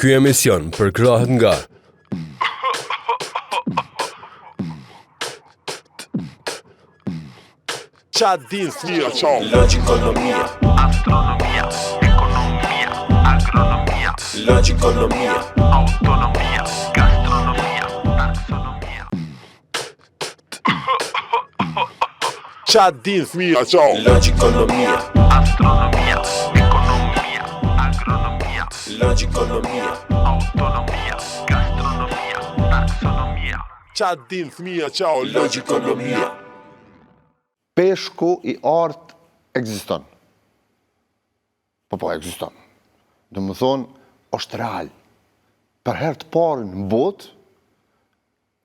Ky emision përkrahet nga Qa din flia qau Logikonomia Astronomia, economia, agronomia, Logikonomia autonomia, gastronomia, taxonomia. Qa din flia qau Logikonomia Astronomia, economia, agronomia, Logikonomia autonomia, gastronomia, taxonomia. Qa din flia qau Logikonomia Peshku i artë ekziston. Po, ekziston. Do më thonë, është real. Për herë të parë në botë,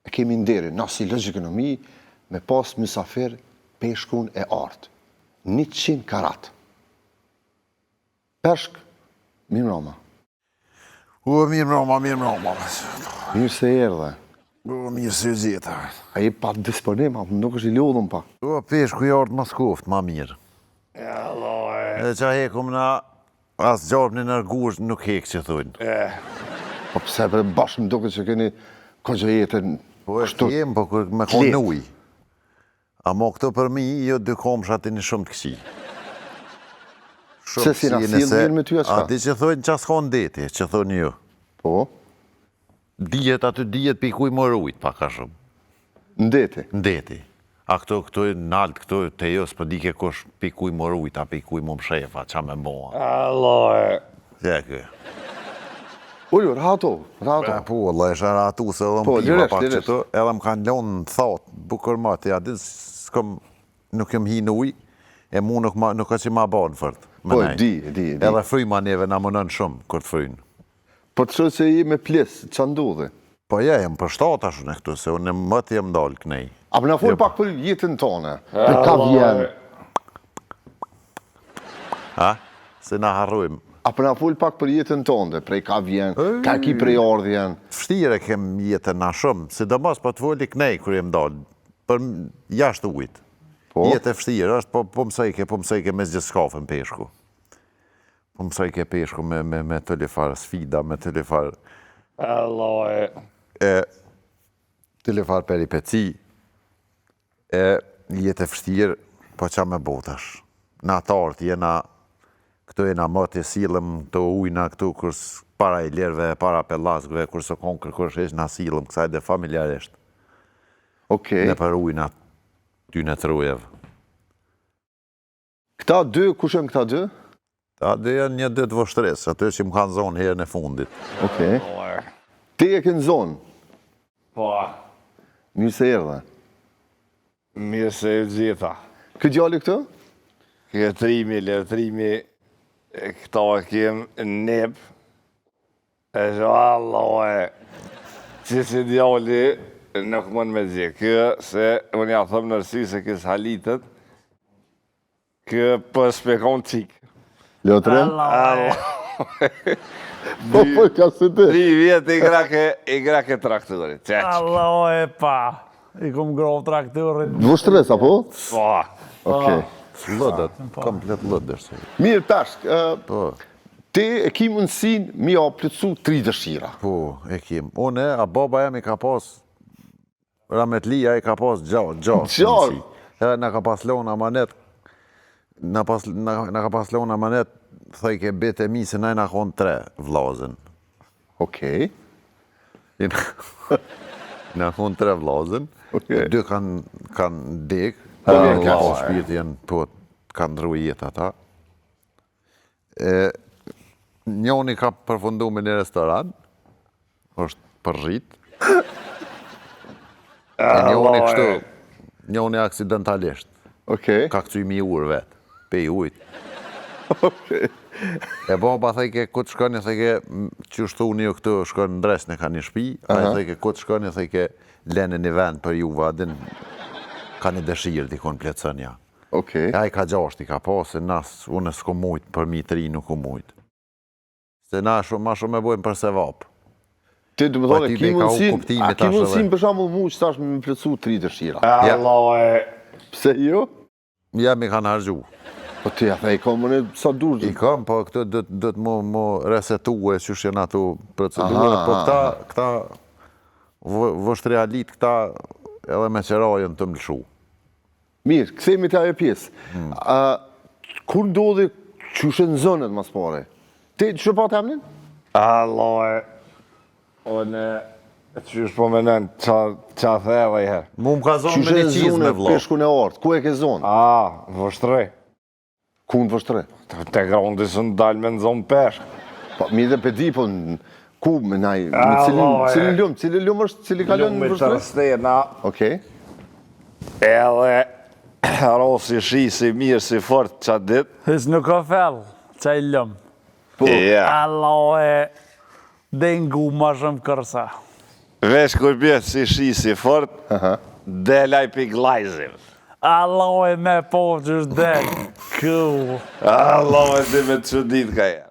e kemi nderi, na si Logikonomi, me pas mysafir peshkun e artë. 100 karat. Peshk, mirë mrama. Mirë mrama. Mirë se erdhe. Mirë se gjitha. A i pa disponim, nuk është i lodhëm pa. Peshku i artë ma skoft, ma mirë. Edhe qa hekum na asë gjarbë në nërgush nuk hek që thujnë. Po pse për bashkë më duke që keni këgjë jetën Po e jem, po kër me konë uj. A mo këto për mi, jo dy komshat e një shumë të këqi. Se si na silë mirë me ty a qka? A di që thujnë qa s'kon deti, që thujnë ju. Po, Dijet aty dijet për i kuj morë ujt, pa ka shumë. ndeti. Ndeti. A këto e nalt, këto të jo, s'po di ke kush për i kuj morë ujt, a për i kuj më mshefa, qa me moa. Allohe Që kë. Ullu, rato. Po, Allah, e sharatu se edhe Po, më piva direkt, pak direkt. qëto, edhe më kanë lonë në thatë, bukur mati, a din, nuk jam hi në uj, e mu nuk ka që ma banë fërt. Po, di. Edhe fryma neve na mënën shumë, kur të frynë. Po të shumë se i me pjesë, që ndodhe? Po ja, jem për shtatë ashtu në këtu, se unë më të jem dalë kënej. A për në full pak për jetën tonë, për ka vjen. Ha? Se na harrujmë. A për në full pak për jetën tonë, prej ka vjen, ka ki prej ardhjen. Vështire kem jetën na shumë, sidomos po të voli kënej kër jem dalë, për jashtë ujtë. Po? Jetë e vështirë është, po mësejke me zgjë skafën peshku. Po mësejke peshku me të lefar sfida, me të lefar Allohe të lefar peripeci, jetë e vështirë, po qa me botash. Na tartë jena, këto jena më të silëm, këto ujna, këto kërës para i lerve, para pellazgve, kërës o konë kërkërsh esh na silëm, kësaj dhe familjaresht. Okej. Në për ujna ty në të rujevë. Këta dy, kush janë këta dy? Ta dhe janë një dy të vështres, aty që më kanë zonë herën e fundit. Okej. Ti e kënë zonë, Po, mirë se erdhe. mirë se gjitha Këtë gjalli këtë? Letrimi, këta e kem neb E që Allohe Që si djalli nuk mund me zje Kë se unë ja thëmë nërsi se kësë halitët Kë për spekon qik Lotren? Po, ka se ti. 3 vjetë i grake traktorit Qeq Allohe pa, i kom grov traktorit. Vështres, apo? Po, Okej. Lëdët, komplet lëdër. Mirë, Peshk, Po, ti e ki mundësin mi a plëcu 3 dëshira. po, e kim. Une, a baba jam i ka pas, Rametlia i ka pas gjatë. Gjatë? Na ka pas lona manet, na ka pas lona manet, thaj ke bete mi se na konë 3 vlazën. Okej. Na konë 3 vlazën, Okej. 2 kanë dek, vjen ka keq. shpirt janë, po, kanë ndru jetë ata. Njoni ka përfundu me një restoran, është për rrit. Njoni kështu, njoni aksidentalisht, Okej. ka këcu i mi urë vetë, pe i ujtë. E baba thejke, ku të shkoni, thejke, që shtu një këtu shkoni në dresnë ka një shpi, a i thejke, ku të shkoni, thejke, lene një vend për ju vadin, ka një dëshirë di konë pletësën ja. Okej. A i ka 6 i ka pasë, unë s'ko mujtë, për mi 3 nuk ko mujtë. Se na ma shumë e bojmë për se vapë. Ti du më Po, thonë, ti ki me ka u mundësin, kuptimi a ki tash mundësin edhe. për shambull mu që tash me plëcu 3 dëshira. Allohe Pse jo? Ja mi kanë hargju. Po ti atë i kom unë sa dur. I kam, po këtë do të mu resetue që janë ato procedurat, po këta vështrialit këta edhe me qerajën të mlshu. Mirë, kthehemi te ajo pjesë. Kur ndodhi qyshe në zonët mas pare? Ti që pa të emnin? Allah, unë qysh po menen qa theve i herë. Mu më ka zonë me një qizme, vlo. Peshku në ortë, ku e ke zonë? Vështre. Ku në vështre? Te grondi së në dalë me në zonë peshk. Po, mi dhe pedi, po, ku, me naj, cili lumë është, cili kalon në Lumë vështre? Tërstena, Okej. edhe rosi shi si mirë, si fort qa dit. His nuk o fell, qa i lëmë. Ja. Allah e dengu ma shumë kërsa. Vesh kur bjetë si shi si fort, delaj pi glajzim. Allah e me po që është del. Ku. Allah e di me të dit ka jetë.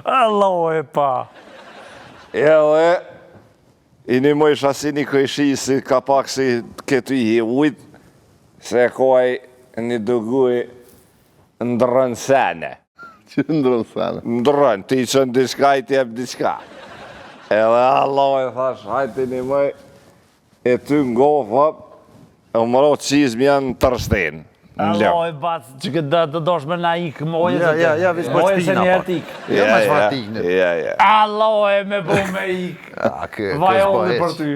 Allah e pa. Edhe, i një mojsh asi një këjshi si ka pak si këtu i ujt, se kuaj një duguj ndërën sene. Që ndronë sana. Ndërën, ti që në diçka i t'jep diçka. Edhe Allah e thash, hajti një mëj, e ty ngofa, e më ro qizmi janë tërsten. Allah e batë që këtë të dosh me na ikë mojë. Ja, vish mojë se bështina, një pa. herë t'ikë. Ja, me shfartiknë. Ja. Allah e me bu me ikë. Vajolli për ty.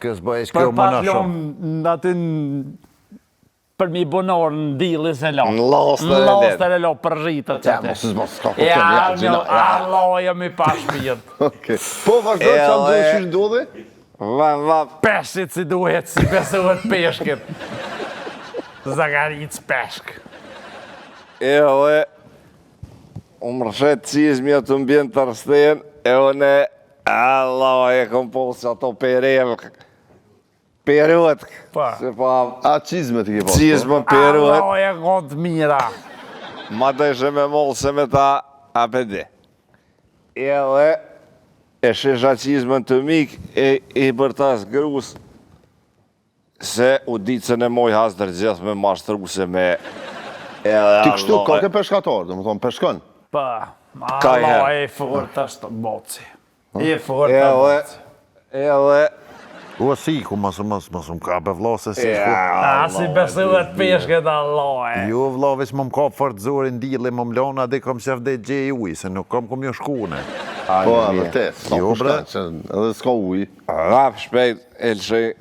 Kësë bëhesh Për kjo më në shumë. patlon në aty për mi bunor në dili se lo. Në lostër e Lostër e lo për rritët që Ja, te. mos s'ma s'ka Ja, kupton, Allah e mi pa shpijët. Okej. Po, vazhdo që ndodhi, që ndodhi? Vam. Peshqit si duhet, si besohet peshkit. Zagaric peshk. Edhe, u më rëshet qizmi e të mbjen tërsten, e une, Allah e kom posë që ato perevk. Perevk. Pa. Se pa, A qizme të ke pas? qizmë perevk. Allah e kontë mira. Ma dëshë me mollë se me ta apedi. Edhe, e shisha qizmën të mik, e i bërtas grus, se u ditë se në moj has dërgjeth me mashtru se me... Ti kështu, ka ke peshkatar, dhe më thonë, peshkon. Pa. Ka i Allah herë. e fort është boci. E fort Edhe, boci. edhe... O si, ku masë më ka be vlo se si shku. A si besohet peshket Allah e. Jo vlo, veç më ka fort zorin dili, më mlona, dhe kom shef dhe gjej uj, se nuk kom jo shkune. Po, a vërtet. Jo, bre. Edhe s'ka uj. Rap shpejt, elshej,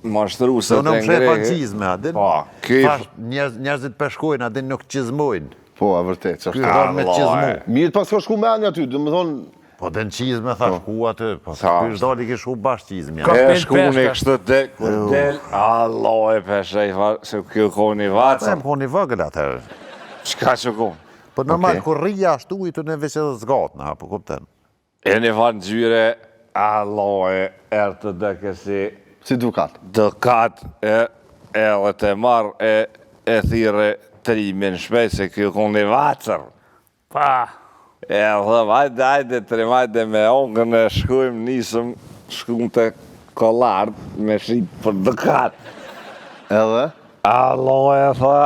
mashtru se Do të në më shefa ngrejë. qizme, adin? Po, ky... Thash, njerëzit peshkojnë, adin nuk qizmojnë. Po, a vërtet, që Ky është. është me qizmu. Mirë pas ka shku me anja ty, dhe më thonë, Po dhe në qizme, thash, ku aty, po Sa ky është dali ki shku bashkë qizme. Ka- E Kapel shkune peshka. kështë del, kur del, Allah e peshej, se kjo koni Se vaca. më koni vëgël atër. Qka që konë? Po normal, Okej. kur rria ashtu i të në veç edhe zgatë, na, po kupten. E një farë në gjyre, Allah e erë të dëke si si dukat. dëkat e edhe të marë e thire trimin shpejt, se kjo koni vacër. Pa. E thëm, hajde, trimajde me ongën e shkujmë, nisëm, shkujmë të kolartë me shqipë për dëkat. Edhe? Allah e tha,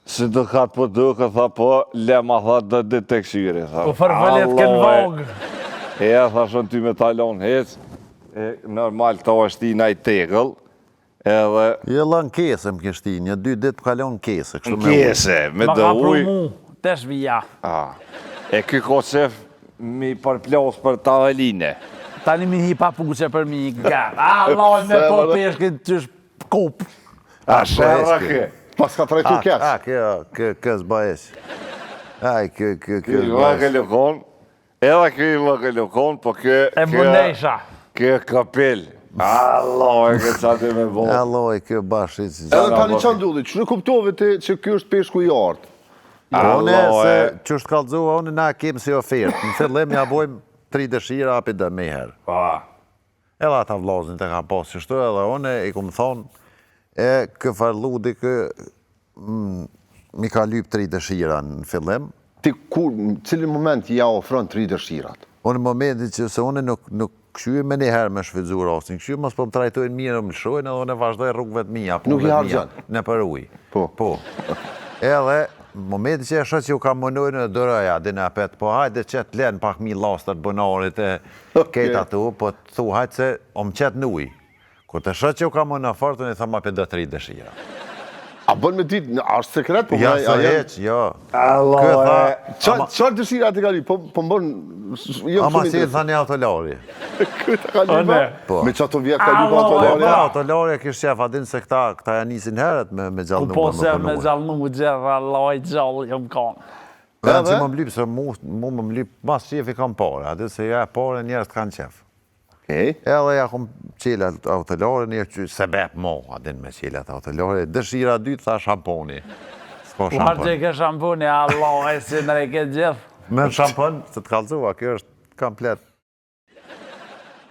si dëkat për duke, tha po, lema tha dë ditë të këshyri, tha. Po fërvëllet kënë vogë. E tha shën ty me talon hec, e normal ta është i naj tegëll, edhe Je lan kese më kështi, një 2 ditë kalon kese, kështu me kese, me Ma dë ka uj. prumu, tesh vija. E ky kocef mi përplos për taveline. Tani mi hi papuqe për mi i gatë. Allah me po peshket që është kup. A shërra kë. Pas ka trajtu keq. Kësë bëhesh. Aj, Ky kësë vëgë bëhesh. lukon, edhe ky vëgë lukon, po kë... E bundesha. Kë kapel. Allah e këtë qatë me bo. Alloj, kjo bashkë. Edhe tani që ndodhi, që në kuptove ti që kjo është peshku i artë? One, Allah se e... që është kalëzua, one na kemë si ofertë. Në fillim ja bojmë 3 dëshira api dhe me herë. Pa. Edhe ata vllazën të kam pasë qështu, edhe one i kom thonë, e kë farludi kë mi ka lyp 3 dëshira në fillim. Ti kur, në cilin moment ja ofron 3 dëshirat? Unë në momentin që se unë nuk këshyë me një herë me shvizu rastin, këshyë mos po më trajtojnë mirë, më lëshojnë edhe unë vazhdoj rrugëve të mija. Nuk i harxhon? Në për ujë. Po. Po. Edhe, në momentin që e shë që u kam mënojnë në dërëja, dhe në apet, po hajde që të lenë pak mi lastër bënarit e kejta tu, po të thu hajde se o më qetë në ujë. Kur të shë që u kam mënë në fartën, i thama për do të rritë dëshira. A bën me ditë, është sekret? Po Ja, së heq, jo. Qarë dëshira të kali? Po më bën... Ama si e tha një autolari. Këtë kali ba? Me që ato vjetë kali ba autolari? Pa, autolari e kishë qef, adin se këta ja nisin heret me gjallë Po se me gjallë nuk gjitha loj gjallë jëmë kanë. Edhe që më mlypë, se mu më mlypë, mas qef i kam pare, adin se ja pare njerës të kanë qef. Edhe ja kom qelat autolare, një që se bep mo, adin me qelat autolare, dëshira dytë tha shamponi. S'ko shampon. Uar që ke shamponi, Allah, e si në reke gjithë. Me shampon, se të kalzua, kjo është komplet.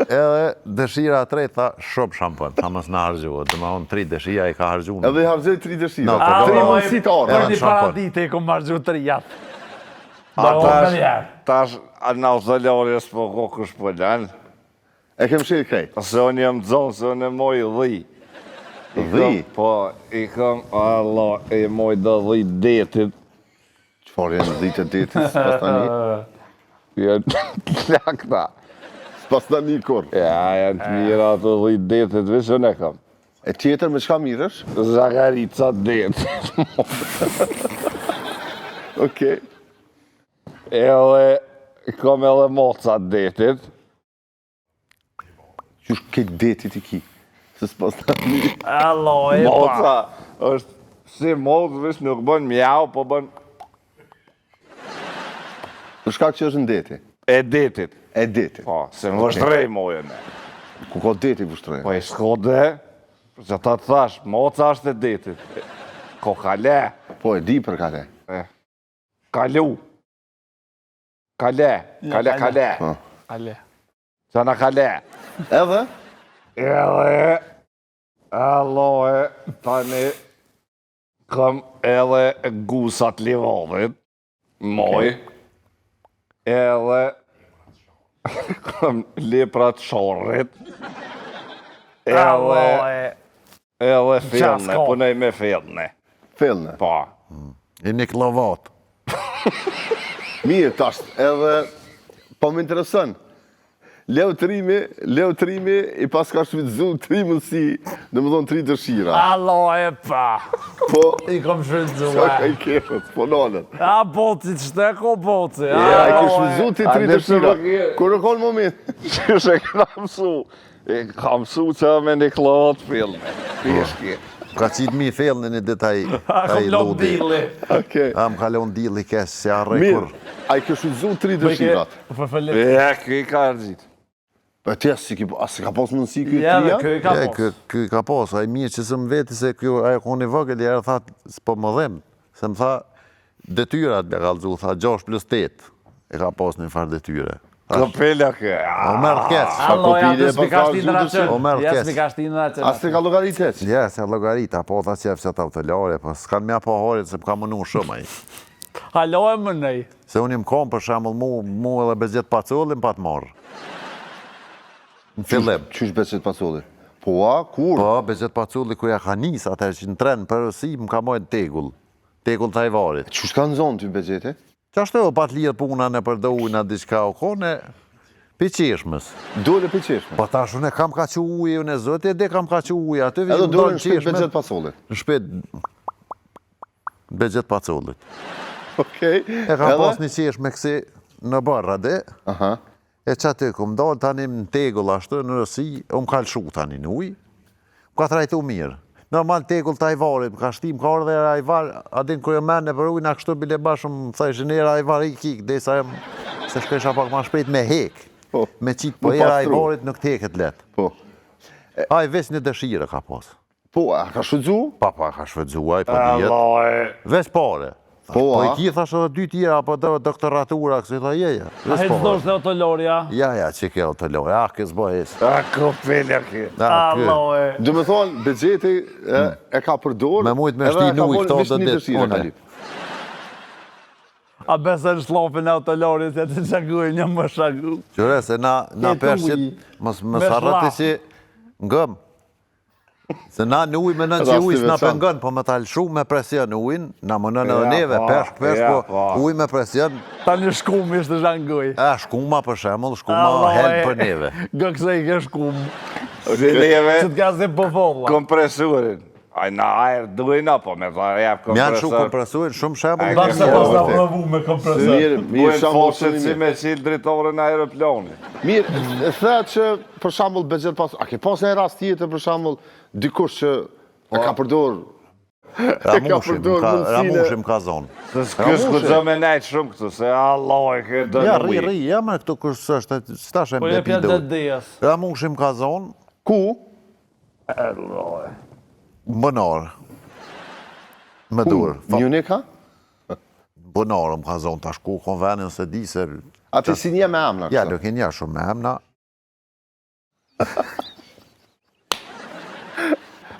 Edhe dëshira tretë tha shumë shampon, tha mës në hargjuë, dhe ma unë 3 dëshira i ka hargjuë. Edhe i hargjoj 3 dëshira. 3 mësit orë. Për një paradite i kom hargjuë 3 jatë. Tash, në autolare s'po kokësh po lanë. E kem shirë krej? Se unë jam zonë, se unë e moj dhi. Dhi? Po, i kam, Allah, e moj do dhi detit. Qëfar janë dhi të detit, s'pas të një? Janë të lakta. S'pas të një kur? Ja, janë të mira të dhi detit, vishë unë e kam. E tjetër me qka mirësh? Zagarica detit. Okej. Edhe, kam edhe moca detit. Qysh këtë detit i ki? Se s'pas të një. Allah, e moca është si mocë, vish nuk bën mjau, po bën... Për shkak që është në deti? E detit. E detit. Po, se më vështrej mojën. Ku ka deti vështrej? Po i shkode, që ta të thash, moca është e detit. Ko kale. Po e di për kale. Kalu. Kale. Kale. Ale. Që në kale. Edhe? Edhe, allohe, tani, kam edhe gusat livadit, moj, edhe, kam leprat shorrit, edhe fillne, punej me fillne. Fillne? Pa. I një klovat. Mirë, tash, edhe, po më interesën. Leo trimi i pas ka shvitëzu 3 mësi, dhe më thonë 3 dëshira. Allah e pa. Po, I kom shvitëzu. qa ka i kefët, po nonët. A boci, qëte ko boci. Ja, i ke shvitëzu ti 3 dëshira. Kur në konë moment? Qështë e këna mësu? E ka mësu që me një klot filme. Pishki. Ka qitë mi fellë në një detaj A kom lom dili. A më kalon dili kesë, se arrej kur. Mirë, a i ke shvitëzu 3 dëshirat? Ja, këj ka rëgjit. Për të si ka posë mënësi kjo Ja, dhe 3-ja? këj ka pos. Këj ka posë, a i mirë që se më veti se kjo ajo koni vëgël, i erë tha, s'po më dhem, se më tha, detyrat me kalzu, tha 6+8, e ka posë një farë detyre. Këpela kë. O merë keq. Allah, ja, kopile të s'mi ka shtinë në O merë Ja, keq. s'mi ka shtinë në qënë. A s'te ka logaritet? Ja, se logarita, po tha qef që ta autolare, po s'kan mja po harit, se më ka mënu shumë aji. Halo e më nej. Se unë im kom për shemull mu edhe bezjet pacullin pa të marrë. Në fillim. Qysh beqet pasulli? Po, a, kur? Po, bezjet paculli ku ja ka nis, atër që në tren për si më ka mojnë tegull. Tegull të ajvarit. Qysh ka në zonë ty beqete? Qashtu o pat lirë puna në për do ujna diçka o kone, për qeshmës. Dole për qeshme? Po tash unë e kam ka që ujë, unë e zotë e de kam ka që ujë, aty Edhe vijë dole në shpet beqet pasulli? Në shpet bezjet pacullit. Okej. E kam pas një qeshme kësi në barra dhe, Aha. e që aty ku më dalë tani në tegull ashtu në rësi, u më kalëshu tani në ujë, ka trajtu mirë. Normal tegull të ajvarit, ka shtim, ka orë dhe ajvar, adin kërë mene për ujë, në kështu bile bashëm, thajshë njerë ajvar i kik, dhe sa jem, se shkesha pak ma shpejt me hek, me qitë, po era ajvarit nuk të heket let. Po. A i ves një dëshire ka pas. Po, a ka shudzu? Pa, ka shvedzu, a i po djetë. Ves pare. Po i ki thash edhe 2 tjera, po doktoratura, kësë i tha jeja. A hejtë zdojsh në autolorja? Ja, që ke autolore, kësë bëjës. A, këpela kë. Allah e. Dë me thonë, beqeti e ka përdor, me mujtë me shti nuj këto dhe ditë. A besë në shlopin e autolorit, se të qakuj një më shaku. Qëre, se na përshqit, më sarrati si ngëm. Se na në ujë me në që ujës na pëngën, po me talë shumë me presion ujën, na më në neve, peshk, po ujë me presion. Ta një shkum ishte zhangoj. Shkuma për shemull, shkuma helë për neve. Gëkse i ke shkum. Neve, Që t'ka se po folla. kompresurin. Aj, na ajer dujna, po me ta jep Mjanë shumë kompresor. kompresurin, shumë shemull. Basta pas na provu me kompresor. Mirë, Bujnë shambull foshët si me qilë dritorin aeroplani. Mirë, e the që, për shambull, begjet pas... A ke pas një rast tjetër, për shambull, dikush që e ka përdor... Ramushim ka zonë. Kësë këtë me nejtë shumë këtu, se Allah e ke dënë Ja, ujë. ri, ja me këtu kërës është, stash e Po më e pja depi dhe dhejës. Ramushim ka zonë, Ku? bënar. Me dur. Munich, ha? Bënar më ka zonë, ta shku konvenin se di se... A ti si një me amna? Ja, do kënë ja shumë me emna.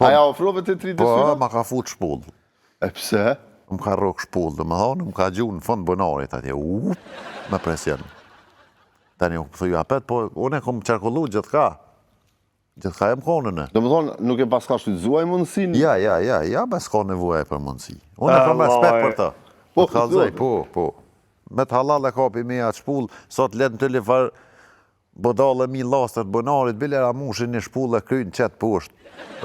Aja ofrove të 3 Po, dësyra? ma ka fut shpull. E pse? Më ka rrok shpull, dhe më thonë, më ka gjunë në fund bënarit atje, me presion. Tani u thuju apet, po unë e kom qarkullu gjithka. Gjithka e më konën e. Do më thonë, nuk e pas ka shtyzuaj mundësin? Ja, me s'ka nevoja për mundësi. Unë e kam respekt për të. Po, të kalzaj, po. Me të halal e kapi me atë shpull, sot letë në të lifar, bodale mi lastët bënarit, bile ramushin një shpull e krynë qëtë poshtë.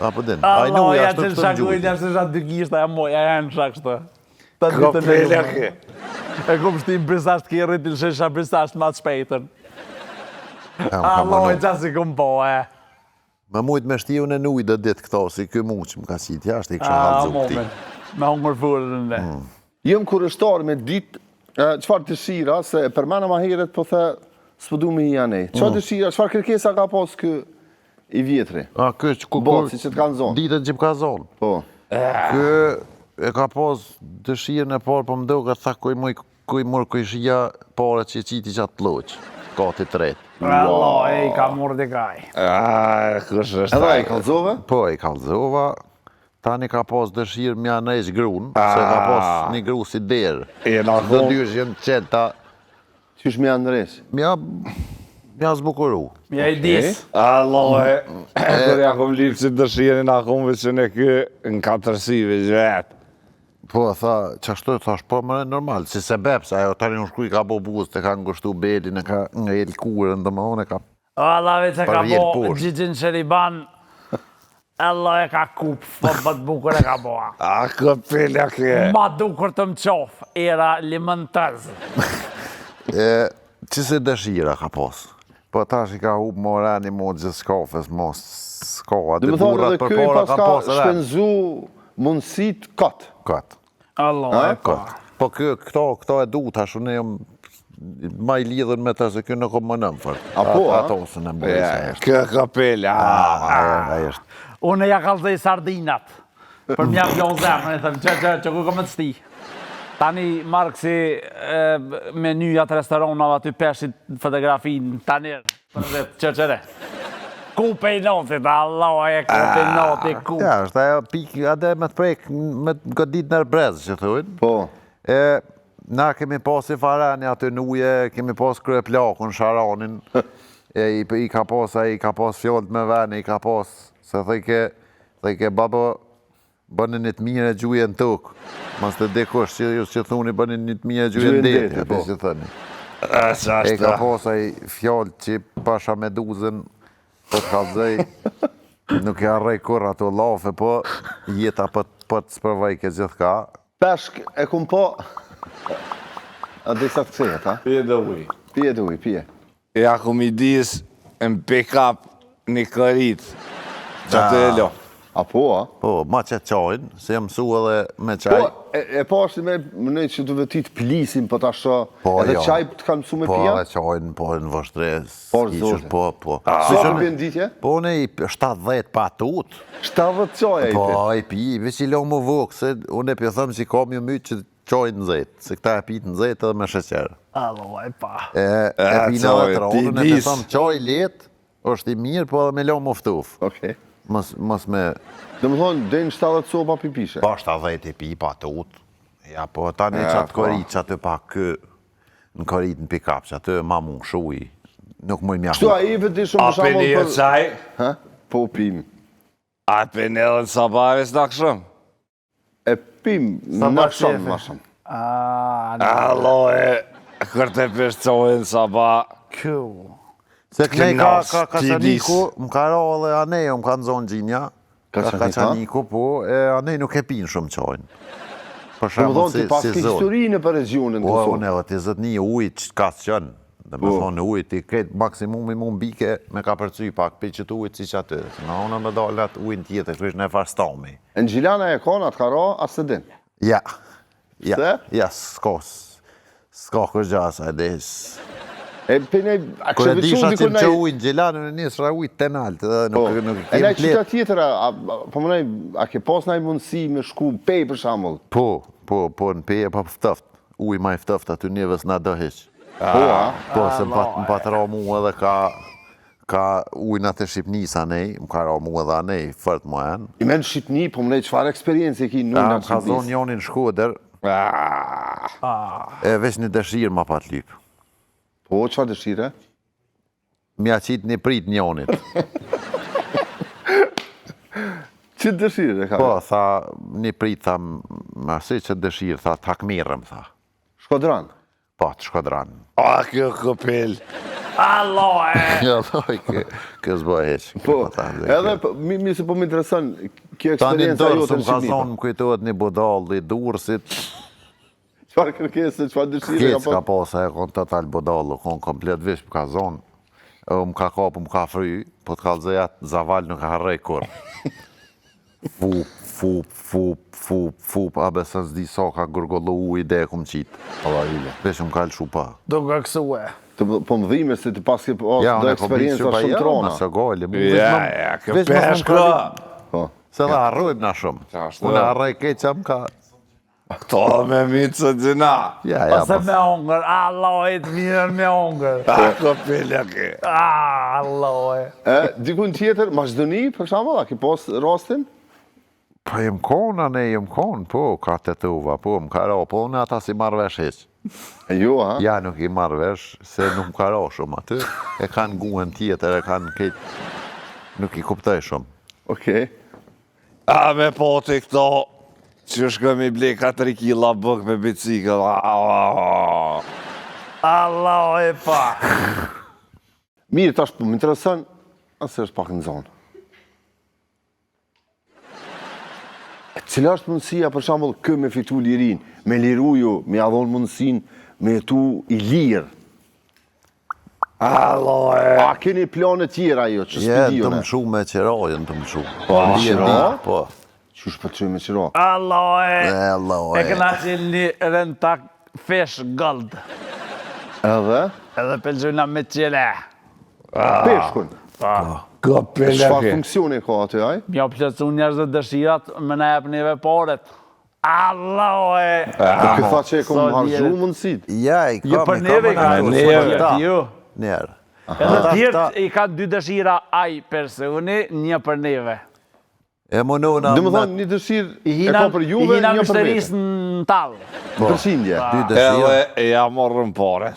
Apo din, Allah, ja që në shakojnë, ja që shatë dykishtë, ja janë shakështë. Kopelja ke. E kom shtim brisasht ke rritin shesha brisasht ma të shpejtën. Allah, e qasi kom po, e. Me mujtë me shtiju në ujë dhe ditë këto, si kjo mu që më ka si t'jashtë, i kështë halëzu këti. Me hongër furën në. Jem kurështar me ditë, qëfar të shira, se për mena ma heret po the, s'pëdu me i anej. Qëfar të shira, qëfar kërkesa ka pas kë i vjetri? Kë që ku Bo, si që t'kanë zonë. ditët që më ka zonë. Po. Kë e ka pas dëshirën e parë, po më do ka tha kuj mërë kuj shia pare që qiti qatë ploqë. Kati tretë. Allah, e i ka mërë dhe kaj. Kush është Edhe ai? i kalzove? Po, i kalzova, tani ka pas dëshirë mja nejsh grunë, se ka pas një gru si derë. Jena Dhe kom. dysh jenë qenta, Qysh me andres? mja zbukuru. Mja i dis. Allah e, kër ja kom lipë që dëshirin a kom që në kë në katërsive gjvetë. Po, tha, qashtu, thash, po, më normal, si se beps, ajo tani unë shkuj ka bo buzë, të ka ngushtu belin, e ka nga el kurën, dhe më thonë e ka... Allah, veç e ka Për vjetë bo poshtë. Gjigjen Sheriban. Allah e ka kup, fërbët bukur e ka bo. Kopelja ke. Ma dukur të më qofë, era limën tëzë. Që se dëshira ka pas? Po tash i ka hub morani mo gjithë skafes, mos s'ka, Dhe aty më thonë burrat edhe për kjo i para pas ka ka pas edhe. shpenzu mundësit katë. Kat, Allah e ka. Po këto e du, tash unë jam ma i lidhën me të se kjo nuk o më nëmë fërë. Apo, a? Ato se në bërë se është. Kë kopelja. Aja është. Unë ja kalzej sardinat. Për mja vjon zemën, e thëmë, që ku kom të sti. Tani marrë kësi menyjat restoranave aty peshit fotografin, tani, për dhe qërqere. Kupe i notit, Allah e kupe i notit, kupe. Ja, është ajo pikë, ade me të prejkë, me të godit në brezë, që thujnë. Po. Na kemi pas i farani aty në uje, kemi pas krye plakun, sharanin, i ka pas fjollët me veni, i ka pas, se thëjke babo, bënë një të mire gjuje në tukë, mas të dikush që thuni bënë një të mire gjuje në deti, atë që thëni. E ka pas ai fjollë që pasha me duzën, po të kalzej, nuk e arrej kur ato lafe, po jeta po të spërvajke gjithka. Peshk e kum po... A dhe sa të kësejët, ha? Pje dhe uj. Pije dhe uj, pije. Ja kom i dis në pick-up një kërit. Që të e lo. A po, a? Po, ma që qajnë, se jam mësu edhe me Po, qaj. e pashti me mënej që duve ti të plisim, po ta shë, Po, edhe jo. qaj të kanë mësu me Po, pija? edhe qajnë, po, në vështres. Por, zote. Po. Sa përpjen ditje? Po, ne i 70 patut. 70 qaja i Po, pi. i pi, veç i lo më vokë, se unë e pje thëmë që kam ju mytë që qajnë në zetë, se këta e pitë në zetë edhe me sheqerë. Allah e pa. E pina qaj, dhe të ti rodën, e pje dis. thëmë qaj letë, është i mirë, po edhe me lo më ftuf. Okej. Mos me... Dhe më thonë, dhe në 70 sopa pipishe. Po, 70 i pi patut. Ja, po, tani që atë korit që atë pak në korit në pick-up, që atë ma mu shuj, nuk mëj mja Kështu a i vëti shumë Ape një për... qaj. Ha? Po pim. A e pene edhe në sabares në akshëm? E pim në nafshon ma shumë. Allo kërte peshqohen sabah. Kjo. Se kënej Kënas, ka Kaçaniku, tidis. më ka ra edhe anejo, më ka nëzon gjinja. Kaçaniku, po, e anej nuk e pinë shumë qajnë. Për Të më shembull thonë ti pas si ke zonë. historinë për regionin Po, Kosovë. unë edhe ti zëtni ujt që ka së qënë. Dhe me thonë ujt, i kretë maksimumi mu mbike me ka përcy pak, për që të ujt si që aty. Në unë me dalë atë ujt tjetër, kërështë në farstami. Në Gjilana e kanë atë ka ra, asë të din. Ja. Se? Ja, s'ka kërgja asaj des. E pene, a Kër e kështë disha veçu që dikun në që nej... ujt gjelanën e njësë ra ujt të naltë, dhe nuk E nej kem qyta plet. tjetër, po më nej, a ke pas nej mundësi me shku pej për shambull? Po, në peje pa ftëft. Uj ma i ftëft aty njëves na do hiq. Po, a? Po, se më pa të ra mu edhe ka ujnat e Shqipnisa nej, më ka ra mu edhe anej, fërt mu janë. I men Shqipni, po më nej, qëfar eksperiencë e ki në Më në ka zonë Shqipnis? njonin Shkoder, e veç një dëshirë ma pat lypë. Po, qëfar dëshire? Mja qitë një prit njonit. Që dëshire e ka? Po, tha, një prit, tha, ma si që dëshirë, tha, takmirëm, tha. Shkodran. Po, të shkodran. A, kjo këpil. Allo e. Ja, doj, kjo s'boj heq. Po, edhe, mi se po më interesën, kjo Tani eksperiencë dërë, jote se në më ka Shqipni. zonë, më kujtohet një budall i durësit, Qëfar kërkesë, qëfar dëshire kec ka ka po? posa e kon total budallu, kon komplet vish më ka zonë, më ka kapë, më ka fry, po të kalzëjat, zaval nuk ka harrej kur. Fup, a besën s'di sa ka gurgollu u ide e kum qitë. Vesh më ka lëshu pa. Do ka kësue. Po më dhime se të pas ke pas Ja, do unë e kom bitë eksperiencë që pa shumë ja, trona. nëse gojli. Ja, këpeshko. Po. Se dhe arrojmë na shumë. Qashtu. Unë arrej keqa më ka... To me mitë së gjina. Ja, Ose me ongër. Allo e të mirën me ongër. A, këpil e ke. Allo e. Dikun tjetër, Maqedoni, për shembull, a ke pas rastin? Po jem konë, ne jem konë, po, ka të tuva, po, më ka ra, po, unë ata si marrë vesh heq. Jo, ha? Ja, nuk i marrë vesh, se nuk më ka ra shumë aty. E kanë guën tjetër, e kanë këtë... Nuk i kuptoj shumë. Okej. A, me poti këto, që shkëm i ble 4 kila bëk me bicikl. Allo e pa. Mirë, tash po më interesën, asë është pak në zonë. Cila është mundësia, për shembull, kë me fitu lirin, me liru ju, me adhon mundësin, me jetu i lirë? Allo e. A keni plane tjera jo, që Je, s'pidi të jo më ne? shu me qerajën, të më shu. me qera? Po. Qysh për të qëj me qëra? Allo e. Allo E e. këna që një rentak fesh gëld. Edhe? Edhe pëllgjuna me qele. Peshkun. Këpil e Çfarë ke. funksioni ka aty, aj? Mja plëcu njerëzët dëshirat, me na jep neve poret. Allo e. Po këtha që e kom sa harxhu djelet. mundësit. Ja, i Jo kam, për neve i ka Me të neve. të ju. Njerë. Edhe tjertë i ka 2 dëshira aj personi, një për neve. E monona Dhe më thonë, një dëshirë I e hina ka për juve, hina një për mështeris vete. në talë. Përshindje. dy dëshirë. Edhe ja morrën paret.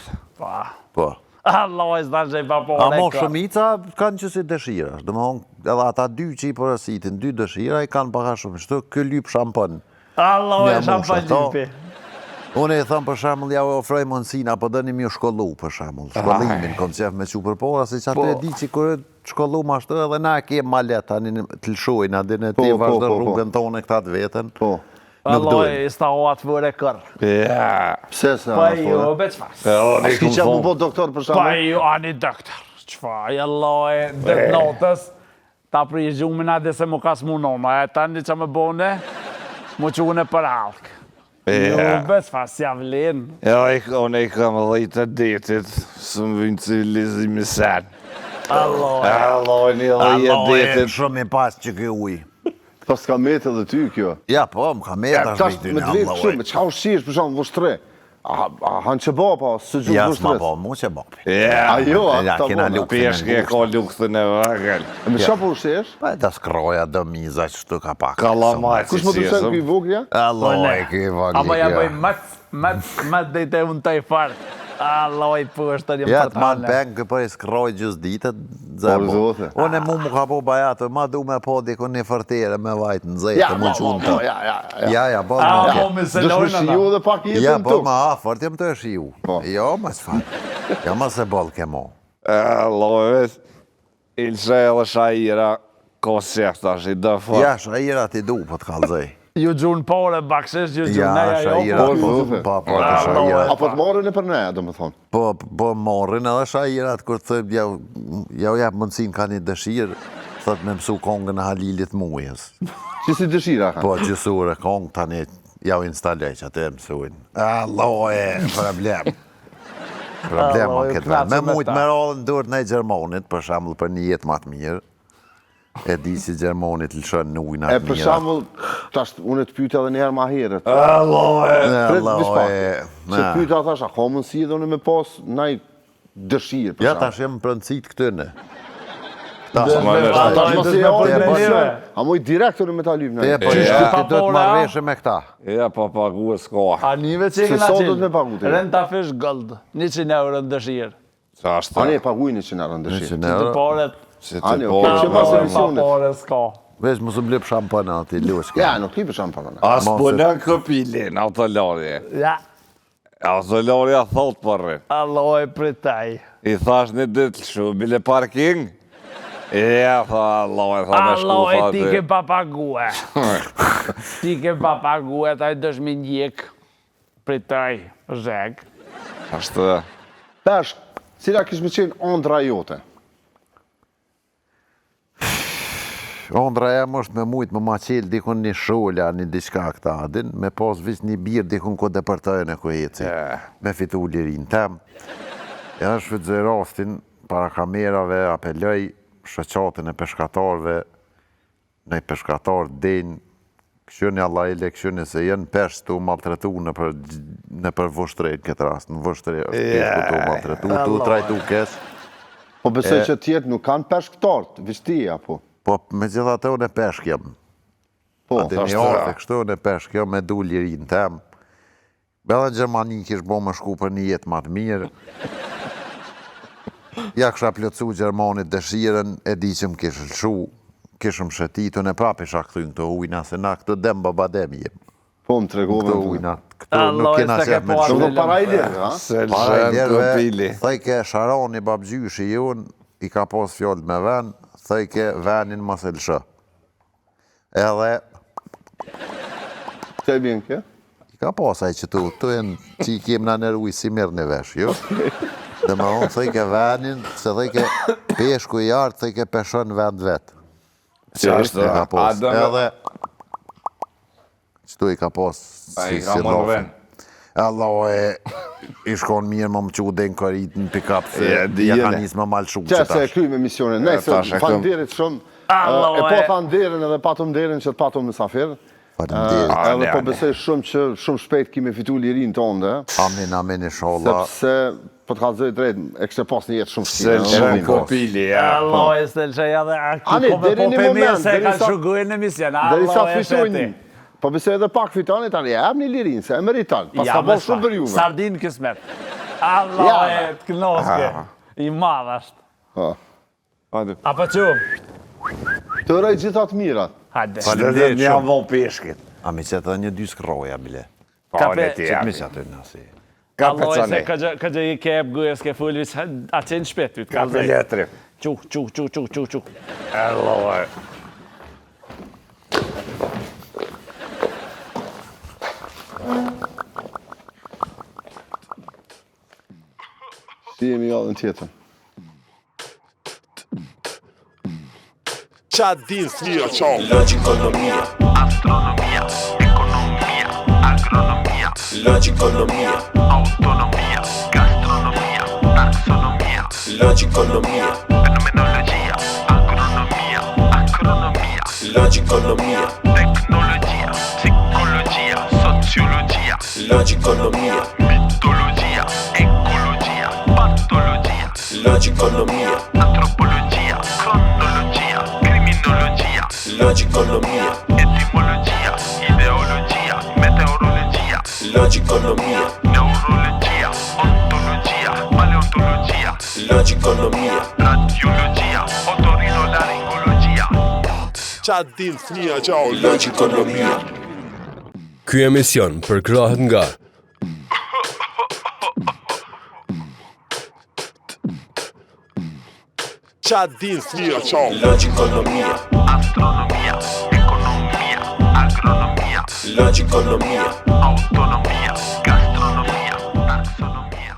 Po. Allo e s'dan që i pa pore. A mo shumica kanë që si dëshira. Dhe më thonë, edhe ata 2 që i përësitin, 2 dëshira, i kanë paka shumë. Shtu, kë lyp shampën. Allo e Mja shampan mosha, to. gjipi. Unë e thëmë për shemull, ja u ofroj mundësina, po dëni mi u shkollu për shemull. Shkollimin, kom qef me që përpora, se që atë e di që kërë shkollu ma shtë, edhe na ke ma let, tani të lëshojnë, adin e ti Po, vazhdo po, po. rrugën tonë e këta të vetën. Po. Nuk Allo dojnë. e sta o atë vërë e kërë. Ja. Pse se Pa anë ju, fore? beq fas. A shki që mu po doktor për Pa shembull? ju, ani doktor. Qfaj, allo e dët notës, ta pri gjumin adhe se mu kas mu nona, e tani që me bone, mu që une për alkë. Ju, beq fas, ja vlen. Ja, unë i kam 10 të detit, së më vynë civilizimi sen. Allo e. Allo, një 10 Allo e detit. shumë i pas që kjo uj. Pas ka metë edhe ty kjo. Ja, po, më ka me të Tash ashtë me të vetë kështu, me çka ushqish për shembull vështre. A hanë që pa, së gjumë Ja, s'ma vështres. po, mu që bopi. Ja, A jo, Ja, ta kena bona. lukë. peshke e ka luktën e vagël. Me çka po ushqesh? Pa e ta skroja dë miza që shtu ka pak. Kalamaci Kush më si duhet esëm. ky voglja? Allo e ki vogli Ama ja kjo. bëj mat dhe i te unë taj farë. Alloj, për është të një Ja, më të manë pengë, këpër i s'kroj gjës ditët, zëbo. zote. Unë e mu ka po bajatë, ma du me po dikun një fërtere me vajtë në zejtë, më qunë të. Ja, po, A, më po, me se Dëshmë lojnë shiu dhe pak jetën Ja, po, tu. ma afërt, jem të e shiu. Po. Jo, ma s'farë. Jo, ma se bolë ke mo. Lojës, ilse edhe shajira, koncept është i dëfë. Ja, shajira ti du, po të kalëzej. Ju gjunë pore, bakshesh, ju gjunë Ja, neja jo. shajira, zote. po, të shajira. Apo të marrin e për ne, do më thonë. Po morrin edhe shajirat, kur të thëmë, ja u jep mundësin ka një dëshirë, thët me mësu kongën e Halilit Mujës. Që si dëshira ka? Po, gjësure kongë tani, ja u instalej që atë e mësuin. Allohe, problem. Problem Allohe, a këtë knaqe vend. Me me mujtë ta. me rollën durët në Gjermonit, për shambull për një jetë matë mirë, e di si Gjermonit lëshën në ujnat E mira. për shembull, tash unë të pyeta edhe një herë ma herët. Allohe, Se pyeta thash, a ka mundësi edhe unë me pas ndaj dëshirë për ja shembull? tash jem prëndësit këtyne. Tash mos e me javë punë me mirë. a moj direkt unë me ta lyp Te në. po Qysh ja, ti ti pa do të pore, marrë a? veshe me këta. Ja, pa pagu e s'ka. Anive që Se kena sa qenë. do të me pagu ti? Renta fish gold, 100 euro në dëshirë. Qa A është ne të? paguajnë që na rënë dëshirë. Në Të euro. poret, Si A, të ne, po, okay, që pas pa emisionit. pore s'ka. Veç mos u blip shampana ati lush. Ja, nuk i për shampana. As Mos po e- në këpilin, autolorje. Ja, Autolorja thot përri. alloj pritaj. I thash një ditë shu, bile parking? Ja, tha Allah, tha me shku, Alloj, tha ti ke pa pague. Ti ke pa pague, taj dëshmi njek. Pritaj, zhek. Ashtë, Tash, cila kish me qenë ëndra jote? Ondra jam është me mujtë më ma qelë dikun një shola, një diçka këta adin, me pas vis një birë dikun ko depërtojnë e ku heci, me fitu lirin tem. E është shvëdzoj rastin, para kamerave, apeloj shëqatën e peshkatarve, në i peshkatar denjë, këshyni Allah ile, këshyni se jenë peshë të u maltretu në për vështërejnë këtë rast, në vështërejnë, peshku të u maltretu, të u trajtu kesh. Po besoj që tjetë nuk kanë peshktartë, vishti apo? Po, me gjitha të unë e peshk jam. Po, Ate një orë, kështu unë e peshk jam me du lirin tem. Edhe në Gjermani kish bo më shku për një jetë matë mirë. Ja kësha plotësu Gjermanit dëshiren, e di që më kishë lëshu, kishë më shëtitu, në prap isha këthy këto ujna, se na këto dem babadem jem. po më tregove. Këto ujna, këto Allah, nuk kena s'e ke qef me po lëshu. Do para i lirë, ha? se Para i lëshën këpili. thaj ke Sharani babgjyshi jon, i ka pas fjallë me ven, thaj ke venin mas e lëshë. Edhe, Të e bjen kë? i ka pasaj që tu jenë që i kem në nërujë si mirë në vesh, jo? Dhe më thonë, thaj ke venin, se thaj ke peshku i artë, thaj ke peshon vend vetë. Qa është, E ka pas. Adam, Edhe, qëtu i ka pas a i si ka marrë rafën. ven. Allah i shkon mirë më qu den kërit në pick-up, se Ja, di ja ka jene. njës më malë shumë Që që se e tash. kry me misionin. Ne, se tash e fanë këm. derit shumë. Allah, E po thanë derin edhe patëm derin që të patëm mësafir. Faleminderit. Edhe po ale. besoj shumë që shumë shpejt kime fitu lirin tonë, Amin, amin, inshallah. sepse, po të kalëzoj drejt, e kështë pas një jetë shumë Se shtinë. lëshën këpili, ja. Alloj, s'te lëshej edhe Ani, aki, po deri po një pe mirë moment, se deri kanë sa- shugujnë në mision. Deri sa Alloj, e fitojnë, sheti. po besoj edhe pak fitojnë, tani e një lirin, se e meritan, pas Ja, ka me bërë shumë për juve. Sardin kësmet. Alloj, Ja. të knoske. I madh është. Ha. Hajde. Apo që? Të rëj gjithat mirat. Hajde. Faleminderit një avon peshkit. A mi që të një dy skroja, bile. Ka Po, pe- le ti, Që ja. mi që të nësi. Ka Alloj, se pecane. këtë i kep gujës ke fulvis, a qenë shpet, ty të Ka kalzej. peletri. Qu. Allah, Si jemi jallën tjetër. Logikonomia, astronomia, economia, agronomia, logikonomia, autonomia, gastronomia, taxonomia, logikonomia, fenomenologia, agronomia, astronomia, logikonomia, tecnologia, psicologia, sociologia, logikonomia, mitologia, ecologia, patologia, logikonomia, antropologia, cronologia, criminologia, logikonomia, etimologia, ideologia, meteorologia, logikonomia, neurologia, ontologia, Logikonomia, radiologia, otorinolaringologia. Qa din fëmija gjao Logikonomia. Ky emision përkrahët nga Qa din fëmija gjao Logikonomia, astronomia, ekonomia, agronomia. Logikonomia, autonomia.